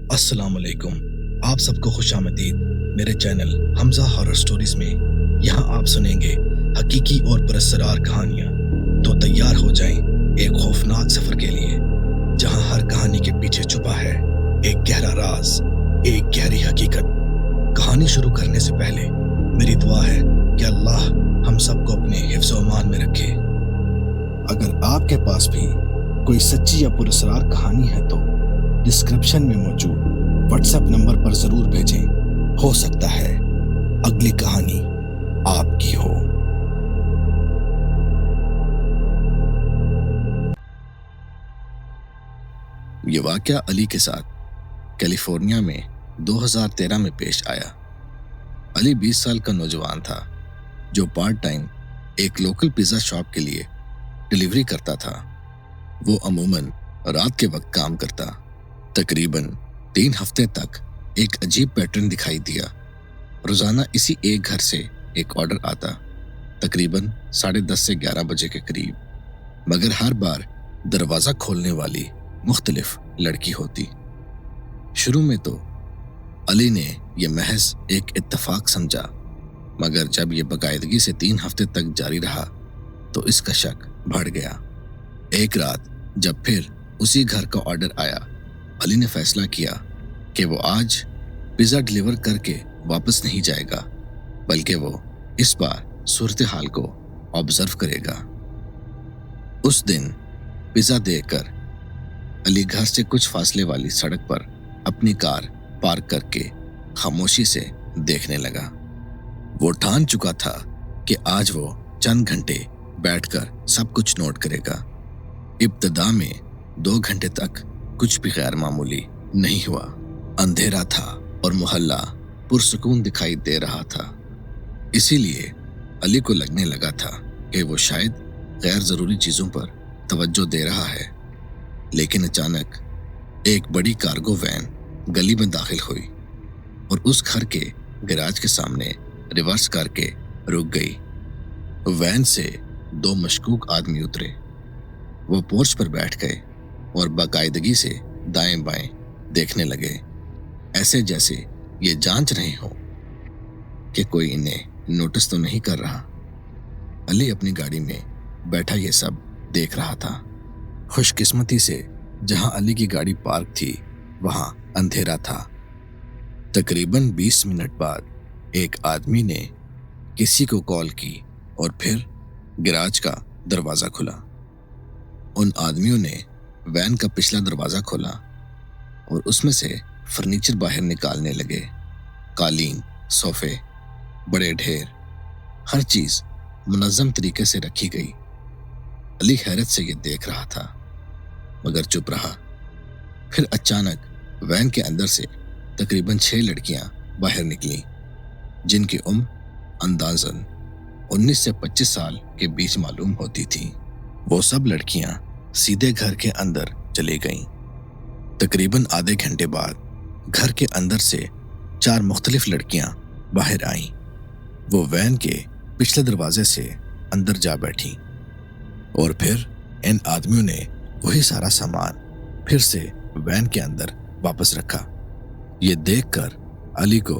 अस्सलाम वालेकुम। आप सबको खुश आमदीद मेरे चैनल हमजा हॉरर स्टोरीज में। यहाँ आप सुनेंगे हकीकी और पुरस्सरार कहानियाँ। तो तैयार हो जाएं एक खौफनाक सफर के लिए, जहाँ हर कहानी के पीछे छुपा है एक गहरा राज, एक गहरी हकीकत। कहानी शुरू करने से पहले मेरी दुआ है कि अल्लाह हम सबको अपने हिफ्ज़ व अमान में रखे। अगर आपके पास भी कोई सच्ची या पुरस्सरार कहानी है तो डिस्क्रिप्शन में मौजूद व्हाट्सएप नंबर पर जरूर भेजें। हो सकता है अगली कहानी आपकी हो। ये वाकया अली के साथ कैलिफोर्निया में 2013 में पेश आया। अली 20 साल का नौजवान था जो पार्ट टाइम एक लोकल पिज्जा शॉप के लिए डिलीवरी करता था। वो अमूमन रात के वक्त काम करता। तकरीबन 3 हफ्ते तक एक अजीब पैटर्न दिखाई दिया। रोजाना इसी एक घर से एक ऑर्डर आता, तकरीबन 10:30 से 11 बजे के करीब, मगर हर बार दरवाजा खोलने वाली मुख्तलिफ लड़की होती। शुरू में तो अली ने यह महज एक इत्तेफाक समझा, मगर जब यह बाकायदगी से 3 हफ्ते तक जारी रहा तो इसका शक बढ़ गया। एक रात जब फिर उसी घर का ऑर्डर आया, अली ने फैसला किया कि वो आज पिज्जा डिलीवर करके वापस नहीं जाएगा, बल्कि वो इस बार सूरत हाल को ऑब्जर्व करेगा। उस दिन पिज्जा देकर अली घर से कुछ फासले वाली सड़क पर अपनी कार पार्क करके खामोशी से देखने लगा। वो ठान चुका था कि आज वो चंद घंटे बैठकर सब कुछ नोट करेगा। इब्तिदा में 2 घंटे तक कुछ भी गैर मामूली नहीं हुआ। अंधेरा था और मोहल्ला पुरसुकून दिखाई दे रहा था। इसीलिए अली को लगने लगा था कि वो शायद गैर जरूरी चीजों पर तवज्जो दे रहा है। लेकिन अचानक एक बड़ी कार्गो वैन गली में दाखिल हुई और उस घर के गैराज के सामने रिवर्स करके रुक गई। वैन से 2 मशकूक आदमी उतरे। वो पोर्च पर बैठ गए और बाकायदगी से दाएं बाएं देखने लगे, ऐसे जैसे ये जांच रहे हो कि कोई इन्हें नोटिस तो नहीं कर रहा। अली अपनी गाड़ी में बैठा ये सब देख रहा था। खुशकिस्मती से जहां अली की गाड़ी पार्क थी वहां अंधेरा था। तकरीबन 20 मिनट बाद एक आदमी ने किसी को कॉल की और फिर गैराज का दरवाजा खुला। उन आदमियों ने वैन का पिछला दरवाजा खोला और उसमें से फर्नीचर बाहर निकालने लगे। कालीन, सोफे, बड़े ढेर, हर चीज मुनज़्ज़म तरीके से रखी गई। अली हैरत से ये देख रहा था मगर चुप रहा। फिर अचानक वैन के अंदर से तकरीबन 6 लड़कियां बाहर निकलीं, जिनकी उम्र अंदाज़न 19 से 25 साल के बीच मालूम होती थी। वो सब लड़कियां सीधे घर के अंदर चली गईं। तकरीबन आधे घंटे बाद घर के अंदर से 4 मुख्तलिफ लड़कियां बाहर आईं। वो वैन के पिछले दरवाजे से अंदर जा बैठी और फिर इन आदमियों ने वही सारा सामान फिर से वैन के अंदर वापस रखा। ये देखकर अली को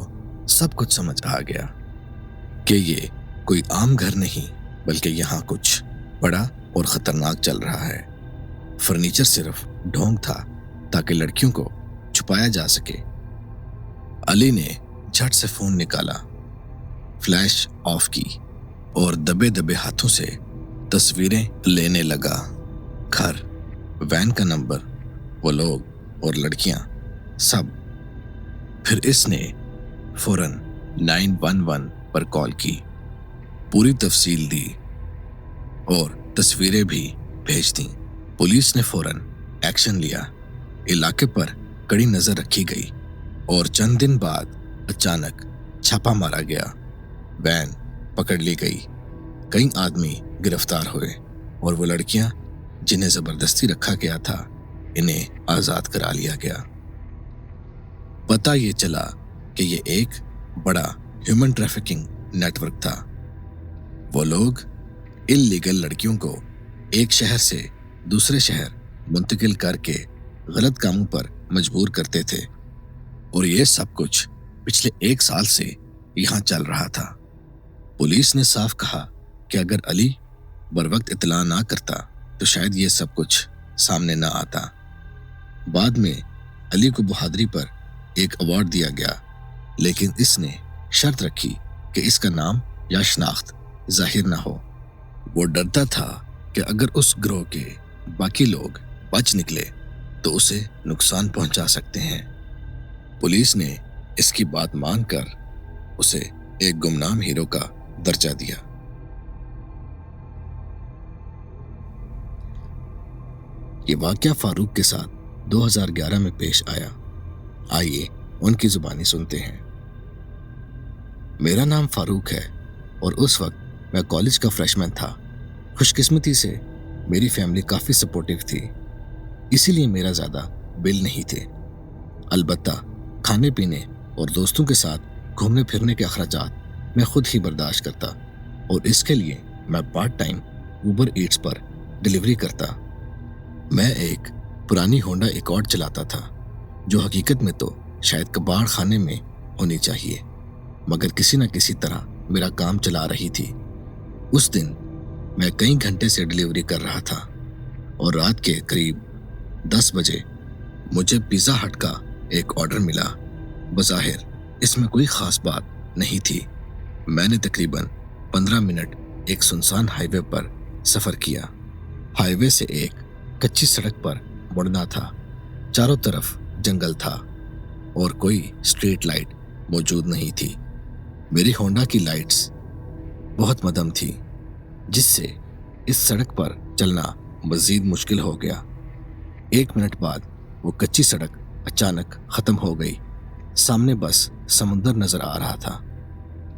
सब कुछ समझ आ गया कि ये कोई आम घर नहीं, बल्कि यहाँ कुछ बड़ा और खतरनाक चल रहा है। फर्नीचर सिर्फ ढोंग था ताकि लड़कियों को छुपाया जा सके। अली ने झट से फोन निकाला, फ्लैश ऑफ की और दबे दबे हाथों से तस्वीरें लेने लगा। घर, वैन का नंबर, वो लोग और लड़कियां, सब। फिर इसने फौरन 911 पर कॉल की, पूरी तफसील दी और तस्वीरें भी भेज दी। पुलिस ने फौरन एक्शन लिया। इलाके पर कड़ी नजर रखी गई और चंद दिन बाद अचानक छापा मारा गया। वैन पकड़ ली गई, कई आदमी गिरफ्तार हुए और वो लड़कियां जिन्हें जबरदस्ती रखा गया था, इन्हें आजाद करा लिया गया। पता ये चला कि ये एक बड़ा ह्यूमन ट्रैफिकिंग नेटवर्क था। वो लोग इल्लीगल लड़कियों को एक शहर से दूसरे शहर मुंतकिल करके गलत कामों पर मजबूर करते थे और ये सब कुछ पिछले 1 साल से यहाँ चल रहा था। पुलिस ने साफ कहा कि अगर अली बरवक्त इत्तला ना करता तो शायद ये सब कुछ सामने ना आता। बाद में अली को बहादुरी पर एक अवार्ड दिया गया, लेकिन इसने शर्त रखी कि इसका नाम या शनाख्त जाहिर ना हो। वो डरता था कि अगर उस ग्रोह के बाकी लोग बच निकले तो उसे नुकसान पहुंचा सकते हैं। पुलिस ने इसकी बात मानकर उसे एक गुमनाम हीरो का दर्जा दिया। ये वाकया फारूक के साथ 2011 में पेश आया। आइए उनकी जुबानी सुनते हैं। मेरा नाम फारूक है और उस वक्त मैं कॉलेज का फ्रेशमैन था। खुशकिस्मती से मेरी फैमिली काफ़ी सपोर्टिव थी, इसीलिए मेरा ज़्यादा बिल नहीं थे। अलबत्ता खाने पीने और दोस्तों के साथ घूमने फिरने के अखराजात मैं खुद ही बर्दाश्त करता और इसके लिए मैं पार्ट टाइम ऊबर ईट्स पर डिलीवरी करता। मैं एक पुरानी होंडा एकॉर्ड चलाता था, जो हकीकत में तो शायद कबाड़ खाने में होनी चाहिए, मगर किसी न किसी तरह मेरा काम चला रही थी। उस दिन मैं कई घंटे से डिलीवरी कर रहा था और रात के करीब 10 बजे मुझे पिज़्ज़ा हट का एक ऑर्डर मिला। बज़ाहिर इसमें कोई ख़ास बात नहीं थी। मैंने तकरीबन 15 मिनट एक सुनसान हाईवे पर सफ़र किया। हाईवे से एक कच्ची सड़क पर मुड़ना था। चारों तरफ जंगल था और कोई स्ट्रीट लाइट मौजूद नहीं थी। मेरी होंडा की लाइट्स बहुत मध्यम थी, जिससे इस सड़क पर चलना मज़ीद मुश्किल हो गया। 1 मिनट बाद वो कच्ची सड़क अचानक ख़त्म हो गई। सामने बस समुंदर नज़र आ रहा था।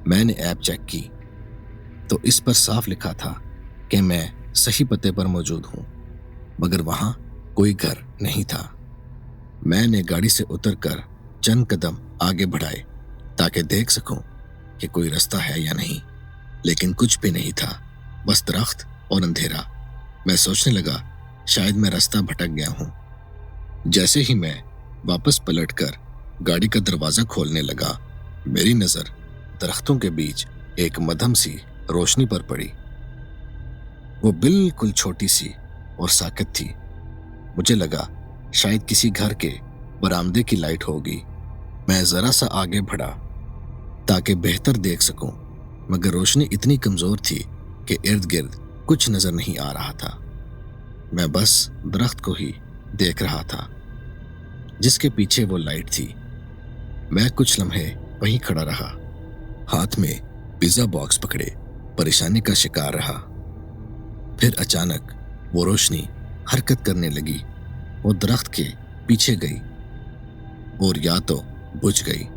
मैंने ऐप चेक की तो इस पर साफ लिखा था कि मैं सही पते पर मौजूद हूँ, मगर वहाँ कोई घर नहीं था। मैंने गाड़ी से उतरकर चंद कदम आगे बढ़ाए ताकि देख सकूं कि कोई रास्ता है या नहीं, लेकिन कुछ भी नहीं था, बस दरख्त और अंधेरा। मैं सोचने लगा शायद मैं रास्ता भटक गया हूँ। जैसे ही मैं वापस पलटकर गाड़ी का दरवाज़ा खोलने लगा, मेरी नज़र दरख्तों के बीच एक मध्यम सी रोशनी पर पड़ी। वो बिल्कुल छोटी सी और साकित थी। मुझे लगा शायद किसी घर के बरामदे की लाइट होगी। मैं ज़रा सा आगे बढ़ा ताकि बेहतर देख सकूं, मगर रोशनी इतनी कमज़ोर थी कि इर्द गिर्द कुछ नज़र नहीं आ रहा था। मैं बस दरख्त को ही देख रहा था जिसके पीछे वो लाइट थी। मैं कुछ लम्हे वहीं खड़ा रहा, हाथ में पिज़्ज़ा बॉक्स पकड़े परेशानी का शिकार रहा। फिर अचानक वो रोशनी हरकत करने लगी। वो दरख्त के पीछे गई और या तो बुझ गई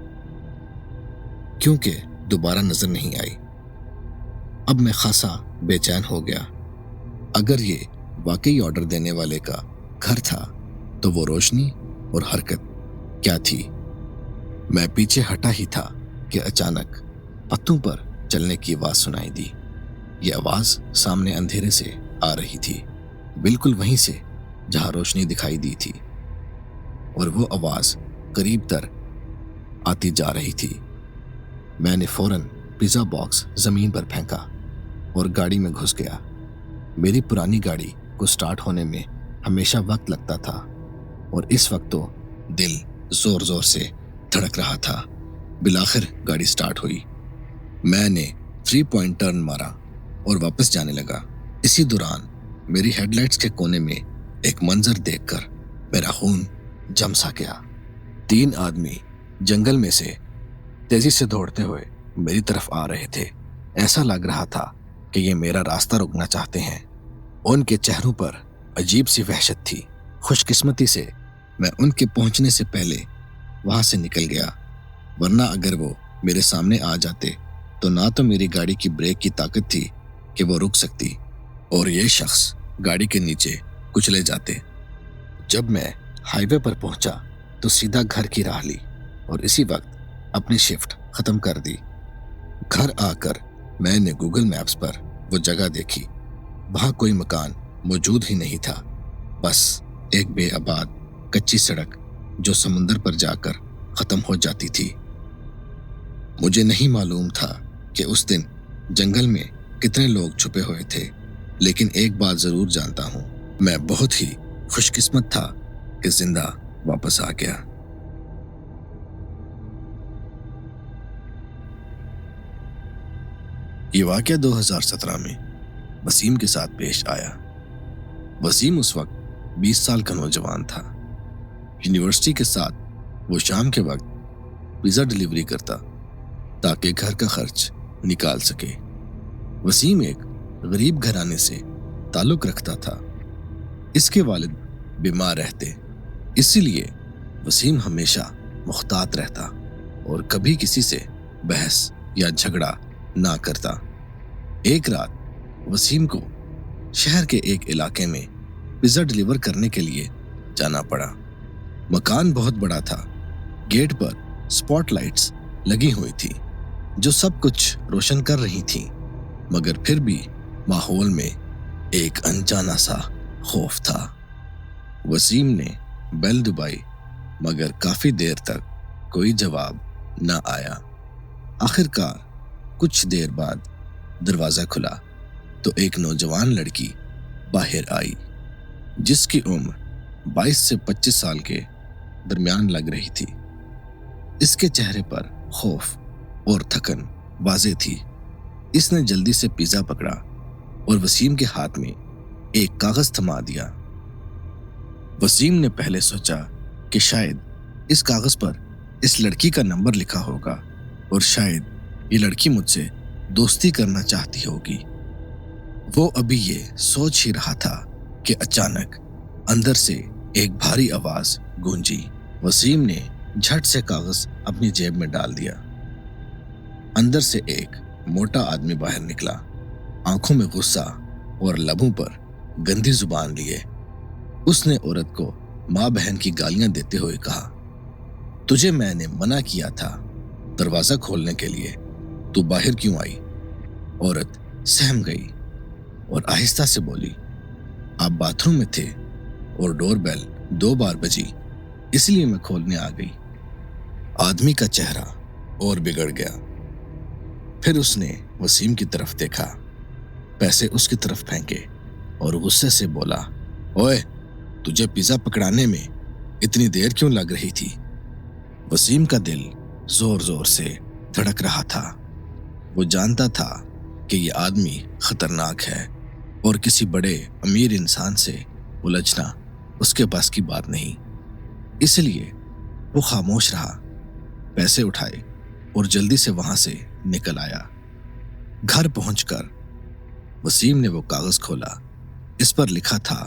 क्योंकि दोबारा नजर नहीं आई। अब मैं खासा बेचैन हो गया। अगर ये वाकई ऑर्डर देने वाले का घर था तो वो रोशनी और हरकत क्या थी? मैं पीछे हटा ही था कि अचानक पत्तों पर चलने की आवाज सुनाई दी। ये आवाज सामने अंधेरे से आ रही थी, बिल्कुल वहीं से जहां रोशनी दिखाई दी थी, और वो आवाज करीब तर आती जा रही थी। मैंने फौरन पिज़्ज़ा बॉक्स जमीन पर फेंका और गाड़ी में घुस गया। मेरी पुरानी गाड़ी को स्टार्ट होने में हमेशा वक्त लगता था और इस वक्त तो दिल जोर जोर से धड़क रहा था। बिलाखिर गाड़ी स्टार्ट हुई। मैंने 3 पॉइंट टर्न मारा और वापस जाने लगा। इसी दौरान मेरी हेडलाइट्स के कोने में एक मंजर देखकर मेरा खून जम सा गया। 3 आदमी जंगल में से तेजी से दौड़ते हुए मेरी तरफ आ रहे थे। ऐसा लग रहा था कि ये मेरा रास्ता रोकना चाहते हैं। उनके चेहरों पर अजीब सी वहशत थी। खुशकिस्मती से मैं उनके पहुंचने से पहले वहां से निकल गया, वरना अगर वो मेरे सामने आ जाते तो ना तो मेरी गाड़ी की ब्रेक की ताकत थी कि वो रुक सकती और ये शख्स गाड़ी के नीचे कुचले जाते। जब मैं हाईवे पर पहुंचा तो सीधा घर की राह ली और इसी वक्त अपनी शिफ्ट खत्म कर दी। घर आकर मैंने गूगल मैप्स पर वो जगह देखी। वहां कोई मकान मौजूद ही नहीं था, बस एक बेआबाद कच्ची सड़क जो समुंदर पर जाकर ختم ہو جاتی تھی۔ مجھے نہیں معلوم تھا کہ اس دن جنگل میں کتنے لوگ چھپے ہوئے تھے، لیکن ایک بات ضرور جانتا ہوں، میں بہت ہی خوش قسمت تھا کہ زندہ واپس آ گیا۔ یہ واقعہ 2017 میں وسیم کے ساتھ پیش آیا۔ وسیم اس وقت 20 سال کا نوجوان تھا۔ یونیورسٹی کے ساتھ وہ شام کے وقت پیزا ڈیلیوری کرتا تاکہ گھر کا خرچ نکال سکے۔ وسیم ایک غریب گھرانے سے تعلق رکھتا تھا۔ اس کے والد بیمار رہتے، اسی لیے وسیم ہمیشہ محتاط رہتا اور کبھی کسی سے بحث یا جھگڑا نہ کرتا۔ ایک رات وسیم کو شہر کے ایک علاقے میں پیزا ڈیلیور کرنے کے لیے جانا پڑا۔ مکان بہت بڑا تھا۔ گیٹ پر سپاٹ لائٹس لگی ہوئی تھی جو سب کچھ روشن کر رہی تھیں، مگر پھر بھی ماحول میں ایک انجانا سا خوف تھا۔ وسیم نے بیل دبائی مگر کافی دیر تک کوئی جواب نہ آیا۔ آخرکار کچھ دیر بعد دروازہ کھلا تو ایک نوجوان لڑکی باہر آئی جس کی عمر 22 سے 25 سال کے درمیان لگ رہی تھی۔ اس کے چہرے پر خوف اور تھکن واضح تھی۔ اس نے جلدی سے پیزا پکڑا اور وسیم کے ہاتھ میں ایک کاغذ تھما دیا۔ وسیم نے پہلے سوچا کہ شاید اس کاغذ پر اس لڑکی کا نمبر لکھا ہوگا اور شاید یہ لڑکی مجھ سے دوستی کرنا چاہتی ہوگی۔ وہ ابھی یہ سوچ ہی رہا تھا کہ اچانک اندر سے ایک بھاری آواز گونجی۔ وسیم نے جھٹ سے کاغذ اپنی جیب میں ڈال دیا۔ اندر سے ایک موٹا آدمی باہر نکلا، آنکھوں میں غصہ اور لبوں پر گندی زبان لیے۔ اس نے عورت کو ماں بہن کی گالیاں دیتے ہوئے کہا، تجھے میں نے منع کیا تھا دروازہ کھولنے کے لیے، تو باہر کیوں آئی؟ عورت سہم گئی اور آہستہ سے بولی، آپ باتھ روم میں تھے اور ڈور بیل 2 بار بجی، اس لیے میں کھولنے آ گئی۔ آدمی کا چہرہ اور بگڑ گیا۔ پھر اس نے وسیم کی طرف دیکھا، پیسے اس کی طرف پھینکے اور غصے سے بولا، اوئے تجھے پیزا پکڑانے میں اتنی دیر کیوں لگ رہی تھی؟ وسیم کا دل زور زور سے دھڑک رہا تھا۔ وہ جانتا تھا کہ یہ آدمی خطرناک ہے اور کسی بڑے امیر انسان سے الجھنا اس کے پاس کی بات نہیں، اس لیے وہ خاموش رہا، پیسے اٹھائے اور جلدی سے وہاں سے نکل آیا۔ گھر پہنچ کر وسیم نے وہ کاغذ کھولا۔ اس پر لکھا تھا،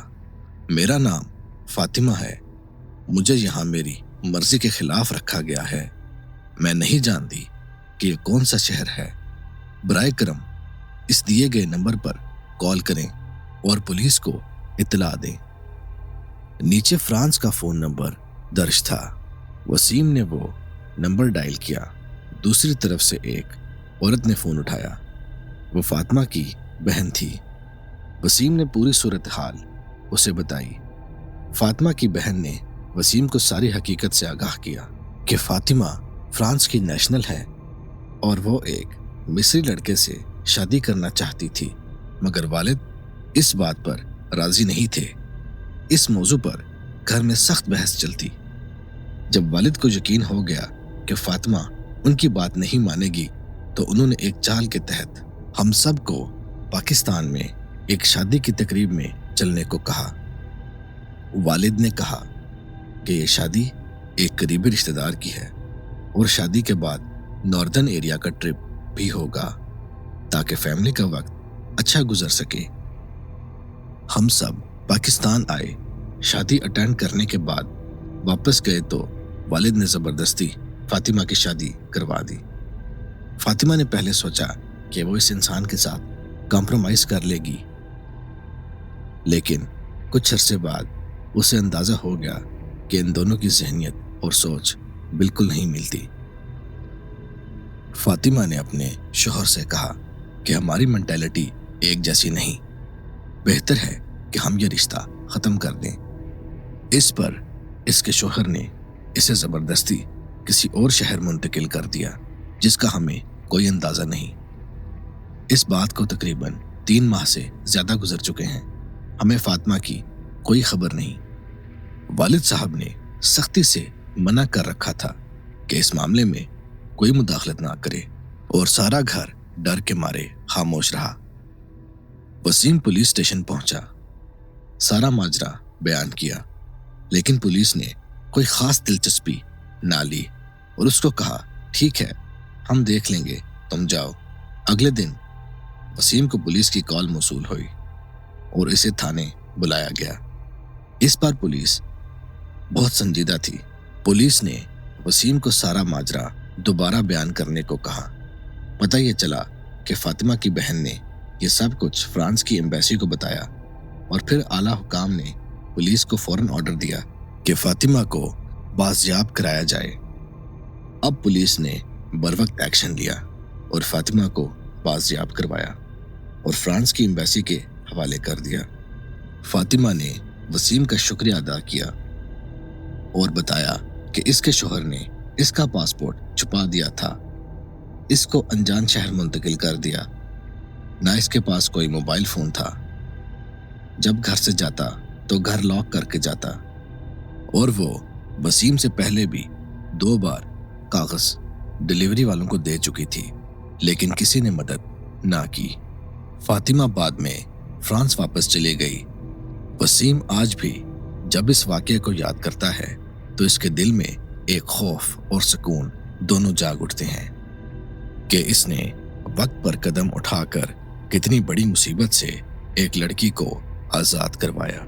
میرا نام فاطمہ ہے، مجھے یہاں میری مرضی کے خلاف رکھا گیا ہے، میں نہیں جانتی کہ یہ کون سا شہر ہے، برائے کرم اس دیے گئے نمبر پر کال کریں اور پولیس کو اطلاع دیں۔ نیچے فرانس کا فون نمبر درج تھا۔ وسیم نے وہ نمبر ڈائل کیا۔ دوسری طرف سے ایک عورت نے فون اٹھایا، وہ فاطمہ کی بہن تھی۔ وسیم نے پوری صورتحال اسے بتائی۔ فاطمہ کی بہن نے وسیم کو ساری حقیقت سے آگاہ کیا کہ فاطمہ فرانس کی نیشنل ہے اور وہ ایک مصری لڑکے سے شادی کرنا چاہتی تھی، مگر والد اس بات پر راضی نہیں تھے۔ اس موضوع پر گھر میں سخت بحث چلتی۔ جب والد کو یقین ہو گیا کہ فاطمہ ان کی بات نہیں مانے گی تو انہوں نے ایک چال کے تحت ہم سب کو پاکستان میں ایک شادی کی تقریب میں چلنے کو کہا۔ والد نے کہا کہ یہ شادی ایک قریبی رشتہ دار کی ہے اور شادی کے بعد ناردرن ایریا کا ٹرپ بھی ہوگا تاکہ فیملی کا وقت اچھا گزر سکے۔ ہم سب پاکستان آئے۔ شادی اٹینڈ کرنے کے بعد واپس گئے تو والد نے زبردستی فاطمہ کی شادی کروا دی۔ فاطمہ نے پہلے سوچا کہ وہ اس انسان کے ساتھ کمپرومائز کر لے گی، لیکن کچھ عرصے بعد اسے اندازہ ہو گیا کہ ان دونوں کی ذہنیت اور سوچ بالکل نہیں ملتی۔ فاطمہ نے اپنے شوہر سے کہا کہ ہماری مینٹالٹی ایک جیسی نہیں، بہتر ہے کہ ہم یہ رشتہ ختم کر دیں۔ اس پر اس کے شوہر نے اسے زبردستی کسی اور شہر منتقل کر دیا جس کا ہمیں کوئی اندازہ نہیں۔ اس بات کو تقریباً 3 ماہ سے زیادہ گزر چکے ہیں، ہمیں فاطمہ کی کوئی خبر نہیں۔ والد صاحب نے سختی سے منع کر رکھا تھا کہ اس معاملے میں کوئی مداخلت نہ کرے، اور سارا گھر ڈر کے مارے خاموش رہا۔ وسیم پولیس اسٹیشن پہنچا، سارا ماجرا بیان کیا، لیکن پولیس نے کوئی خاص دلچسپی نہ لی اور اس کو کہا ٹھیک ہے ہم دیکھ لیں گے، تم جاؤ۔ اگلے دن وسیم کو پولیس کی کال موصول ہوئی اور اسے تھانے بلایا گیا۔ اس بار پولیس بہت سنجیدہ تھی۔ پولیس نے وسیم کو سارا ماجرا دوبارہ بیان کرنے کو کہا۔ پتہ یہ چلا کہ فاطمہ کی بہن نے یہ سب کچھ فرانس کی ایمبیسی کو بتایا، اور پھر اعلیٰ حکام نے پولیس کو فوراً آرڈر دیا کہ فاطمہ کو بازیاب کرایا جائے۔ اب پولیس نے بروقت ایکشن لیا اور فاطمہ کو بازیاب کروایا اور فرانس کی ایمبیسی کے حوالے کر دیا۔ فاطمہ نے وسیم کا شکریہ ادا کیا اور بتایا کہ اس کے شوہر نے اس کا پاسپورٹ چھپا دیا تھا، اس کو انجان شہر منتقل کر دیا، نہ اس کے پاس کوئی موبائل فون تھا، جب گھر سے جاتا تو گھر لاک کر کے جاتا، اور وہ وسیم سے پہلے بھی 2 بار کاغذ ڈیلیوری والوں کو دے چکی تھی، لیکن کسی نے مدد نہ کی۔ فاطمہ بعد میں فرانس واپس چلی گئی۔ وسیم آج بھی جب اس واقعے کو یاد کرتا ہے تو اس کے دل میں ایک خوف اور سکون دونوں جاگ اٹھتے ہیں کہ اس نے وقت پر قدم اٹھا کر کتنی بڑی مصیبت سے ایک لڑکی کو آزاد کروایا۔